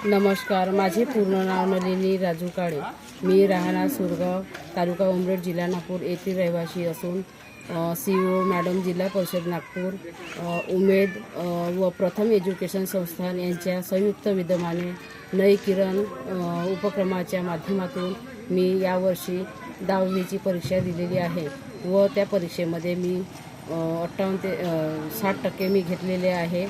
नमस्कार, माझे पूर्ण नाव नलिनी राजू काळे. मी राहणार सुरगाव, तालुका उमरेड, जिल्हा नागपूर येथील रहिवासी असून CEO मॅडम, जिल्हा परिषद नागपूर, उमेद व प्रथम एज्युकेशन संस्थान यांच्या संयुक्त विद्यमाने नई किरण उपक्रमाच्या माध्यमातून मी यावर्षी 10वीची परीक्षा दिलेली आहे व त्या परीक्षेमध्ये मी 58 ते 60% मी घेतलेले आहे.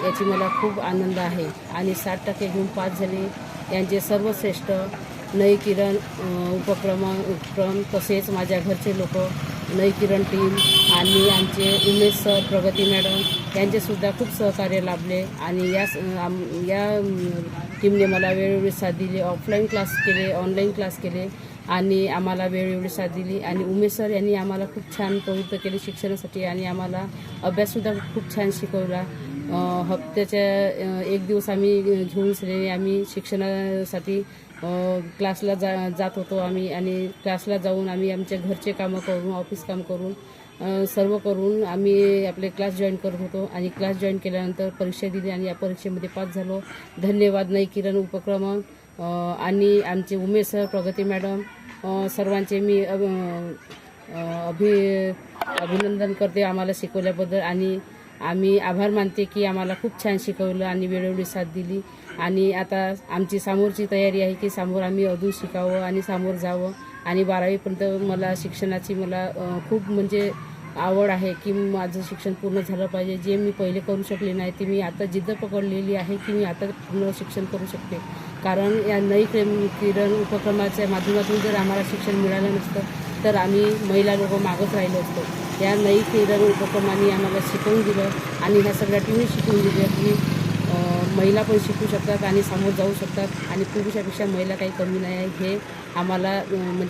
याची मला खूप आनंद आहे आणि 60% घेऊन पास झाले यांचे सर्वश्रेष्ठ नई किरण उपक्रम तसेच माझ्या घरचे लोक, नई किरण टीम आणि आमचे उमेश सर, प्रगती मॅडम यांचेसुद्धा खूप सहकार्य लाभले आणि या टीमने मला वेळोवेळी साथ दिली. ऑफलाईन क्लास केले, ऑनलाईन क्लास केले आणि आम्हाला वेळोवेळी साथ दिली आणि उमेश सर यांनी आम्हाला खूप छान प्रवृत्त केले शिक्षणासाठी आणि आम्हाला अभ्याससुद्धा खूप छान शिकवला. हप्त्याच्या एक दिवस आम्ही घेऊन सगळे आम्ही शिक्षणासाठी क्लासला जात होतो आम्ही आणि क्लासला जाऊन आम्ही आमच्या घरचे कामं करून, ऑफिस काम करून, सर्व करून आम्ही आपले क्लास जॉईन करत होतो आणि क्लास जॉईन केल्यानंतर परीक्षा दिली आणि या परीक्षेमध्ये पास झालो. धन्यवाद नई किरण उपक्रम आणि आमचे उमेश सर, प्रगती मॅडम सर्वांचे मी अभिनंदन करते आम्हाला शिकवल्याबद्दल आणि आम्ही आभार मानते की आम्हाला खूप छान शिकवलं आणि वेळोवेळी साथ दिली. आणि आता आमची समोरची तयारी आहे की समोर आम्ही अजून शिकावं आणि समोर जावं आणि 12वीपर्यंत मला शिक्षणाची खूप म्हणजे आवड आहे की माझं शिक्षण पूर्ण झालं पाहिजे. जे मी पहिले करू शकले नाही ते मी आता जिद्द पकडलेली आहे की मी आता पूर्ण शिक्षण करू शकते. कारण या नई किरण उपक्रमाच्या माध्यमातून जर आम्हाला शिक्षण मिळालं नसतं तर आम्ही महिला लोक मागच राहिलो असतो. या नई किरण उपक्रमाने आम्हाला शिकवून दिलं आणि ह्या सगळ्या टीमने शिकवून दिलं की महिला पण शिकू शकतात आणि समोर जाऊ शकतात आणि पुरुषापेक्षा महिला काही कमी नाही आहे. हे आम्हाला म्हणजे